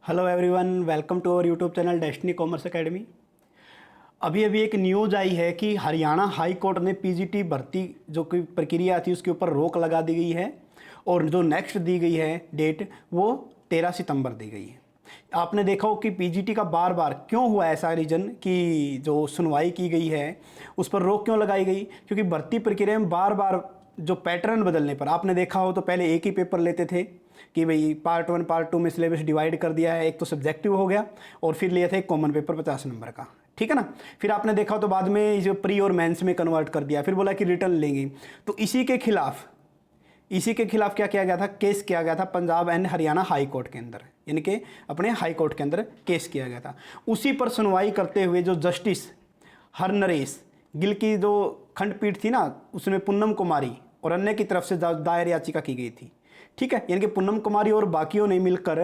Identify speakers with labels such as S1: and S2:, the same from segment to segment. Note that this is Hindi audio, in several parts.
S1: Hello everyone, welcome to our YouTube channel Destiny Commerce Academy. अभी अभी एक न्यूज़ आई है कि हरियाणा हाई कोर्ट ने पीजीटी भर्ती जो कोई प्रक्रिया थी उसके ऊपर रोक लगा दी गई है और जो नेक्स्ट दी गई है डेट वो 13 सितंबर दी गई है। आपने देखा हो कि पीजीटी का बार बार क्यों हुआ ऐसा रीज़न कि जो सुनवाई की गई है उस पर रोक क्यों लगाई गई, क्योंकि भर्ती प्रक्रिया में बार बार जो पैटर्न बदलने पर आपने देखा हो तो पहले एक ही पेपर लेते थे कि भाई पार्ट 1 पार्ट 2 में सिलेबस डिवाइड कर दिया है, एक तो सब्जेक्टिव हो गया और फिर लिया था एक कॉमन पेपर 50 नंबर का, ठीक है ना। फिर आपने देखा तो बाद में जो प्री और मेंस में कन्वर्ट कर दिया, फिर बोला कि रिटर्न लेंगे। तो इसी के खिलाफ क्या किया गया था, केस किया गया था Punjab and Haryana high court के अंदर, यानी कि अपने हाई कोर्ट के अंदर केस किया गया था। उसी पर सुनवाई करते हुए जो जस्टिस हरनरेश गिल की जो खंडपीठ थी ना, उसमें पूनम कुमारी और अन्य की तरफ से दायर याचिका की गई थी, ठीक है। यानी कि पूनम कुमारी और बाकियों ने मिलकर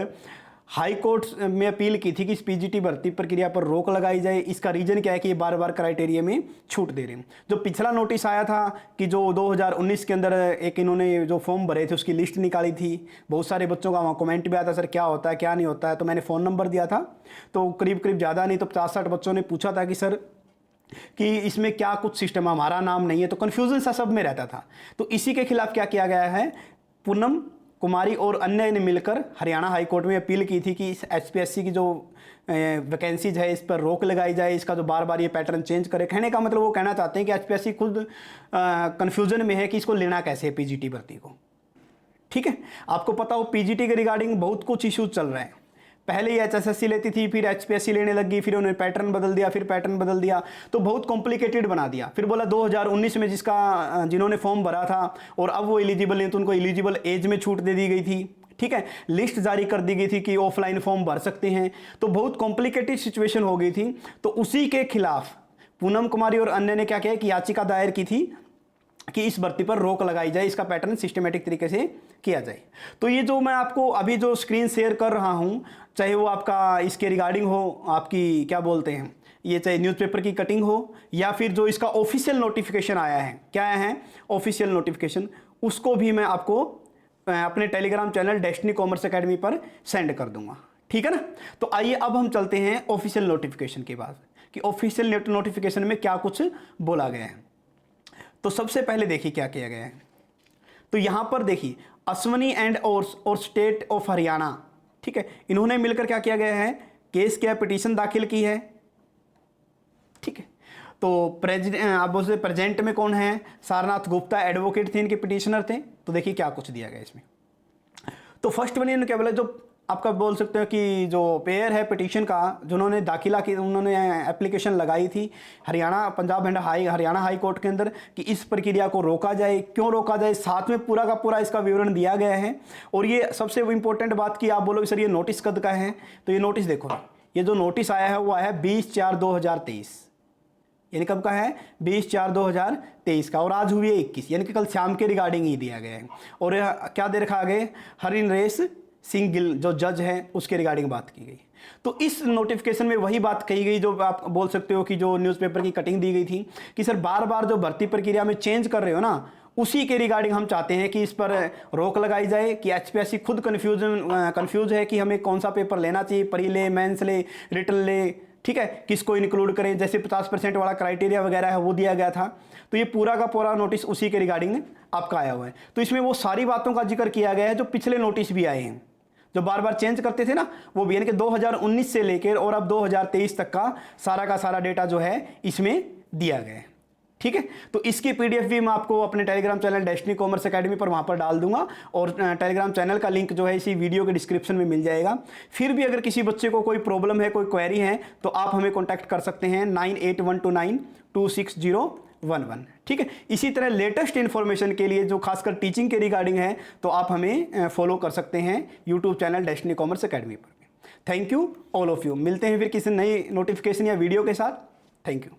S1: हाई कोर्ट में अपील की थी कि इस पीजीटी भर्ती प्रक्रिया पर रोक लगाई जाए। इसका रीजन क्या है कि ये बार बार क्राइटेरिया में छूट दे रहे हैं। जो पिछला नोटिस आया था कि जो 2019 के अंदर एक इन्होंने जो फॉर्म भरे थे उसकी लिस्ट निकाली थी, बहुत सारे बच्चों का वहाँ कमेंट भी आया था, सर क्या होता है क्या नहीं होता है। तो मैंने फ़ोन नंबर दिया था, तो करीब ज़्यादा नहीं तो 50-60 बच्चों ने पूछा था कि सर कि इसमें क्या कुछ सिस्टम, हमारा नाम नहीं है, तो कन्फ्यूजन सा सब में रहता था। तो इसी के खिलाफ क्या किया गया है, पूनम कुमारी और अन्य ने मिलकर हरियाणा हाई कोर्ट में अपील की थी कि इस एचपीएससी की जो वैकेंसीज है इस पर रोक लगाई जाए, इसका जो बार बार ये पैटर्न चेंज करे। कहने का मतलब वो कहना चाहते हैं कि एचपीएससी खुद कन्फ्यूजन में है कि इसको लेना कैसे है पीजीटी भर्ती को, ठीक है। आपको पता हो पीजीटी के रिगार्डिंग बहुत कुछ इश्यूज चल रहे हैं। पहले ही एचएसएससी लेती थी, फिर एचपीएससी लेने लगी, फिर उन्होंने पैटर्न बदल दिया, फिर पैटर्न बदल दिया, तो बहुत कॉम्प्लिकेटेड बना दिया। फिर बोला 2019 में जिन्होंने फॉर्म भरा था और अब वो एलिजिबल नहीं तो उनको एलिजिबल एज में छूट दे दी गई थी, ठीक है। लिस्ट जारी कर दी गई थी कि ऑफलाइन फॉर्म भर सकते हैं, तो बहुत कॉम्प्लिकेटेड सिचुएशन हो गई थी। तो उसी के खिलाफ पूनम कुमारी और अन्य ने क्या किया कि याचिका दायर की थी कि इस भर्ती पर रोक लगाई जाए, इसका पैटर्न सिस्टमेटिक तरीके से किया जाए। तो ये जो मैं आपको अभी जो स्क्रीन शेयर कर रहा हूँ, चाहे वो आपका इसके रिगार्डिंग हो, आपकी क्या बोलते हैं ये, चाहे न्यूज़पेपर की कटिंग हो या फिर जो इसका ऑफिशियल नोटिफिकेशन आया है, क्या आया है ऑफिशियल नोटिफिकेशन, उसको भी मैं आपको अपने Telegram channel Destiny Commerce Academy पर सेंड कर दूंगा, ठीक है ना। तो आइए अब हम चलते हैं ऑफिशियल नोटिफिकेशन के बाद कि ऑफिशियल नोटिफिकेशन में क्या कुछ बोला गया है। तो सबसे पहले देखिए क्या किया गया है। तो यहां पर देखिए अश्वनी एंड और स्टेट ऑफ हरियाणा, ठीक है, इन्होंने मिलकर क्या किया गया है, केस किया, पिटीशन दाखिल की है, ठीक है। तो प्रेजेंट में कौन है, सारनाथ गुप्ता एडवोकेट थे, इनके पिटिशनर थे। तो देखिए क्या कुछ दिया गया इसमें। तो फर्स्ट वन इन्होंने क्या बोला, जो आपका बोल सकते हो कि जो पेयर है पिटीशन का, जिन्होंने दाखिला की, उन्होंने एप्लीकेशन लगाई थी Punjab and Haryana high court के अंदर कि इस प्रक्रिया को रोका जाए, क्यों रोका जाए, साथ में पूरा का पूरा इसका विवरण दिया गया है। और ये सबसे इंपॉर्टेंट बात कि आप बोलोगे सर ये नोटिस कब का है, तो ये नोटिस देखो, ये जो नोटिस आया है वो आया है 20/4/2023, यानी कब का है 20/4/2023 का, और आज हुई है 21, यानी कि कल शाम के रिगार्डिंग ही दिया गया है। और क्या दे रखा आगे, हरिनरेश सिंह गिल जो जज है उसके रिगार्डिंग बात की गई। तो इस नोटिफिकेशन में वही बात कही गई जो आप बोल सकते हो कि जो न्यूज़पेपर की कटिंग दी गई थी कि सर बार बार जो भर्ती प्रक्रिया में चेंज कर रहे हो ना, उसी के रिगार्डिंग हम चाहते हैं कि इस पर रोक लगाई जाए कि एचपीएससी खुद कंफ्यूज है कि हमें कौन सा पेपर लेना चाहिए, प्री ले, मेंस ले, रिटन ले, ठीक है, किसको इंक्लूड करें, जैसे 50% वाला क्राइटेरिया वगैरह है वो दिया गया था। तो ये पूरा का पूरा नोटिस उसी के रिगार्डिंग आपका आया हुआ है। तो इसमें वो सारी बातों का जिक्र किया गया है जो पिछले नोटिस भी आए हैं, जो बार बार चेंज करते थे ना, वो भी, यानी कि 2019 से लेकर और अब 2023 तक का सारा डेटा जो है इसमें दिया गया है, ठीक है। तो इसकी पीडीएफ भी मैं आपको अपने Telegram channel Destiny Commerce Academy पर वहां पर डाल दूंगा, और टेलीग्राम चैनल का लिंक जो है इसी वीडियो के डिस्क्रिप्शन में मिल जाएगा। फिर भी अगर किसी बच्चे को कोई प्रॉब्लम है, कोई क्वेरी है, तो आप हमें कॉन्टैक्ट कर सकते हैं 9812926011, ठीक है। इसी तरह लेटेस्ट इन्फॉर्मेशन के लिए जो खासकर टीचिंग के रिगार्डिंग है, तो आप हमें फॉलो कर सकते हैं YouTube channel Destiny Commerce Academy पर। Thank you all of you, मिलते हैं फिर किसी नई नोटिफिकेशन या वीडियो के साथ। Thank you.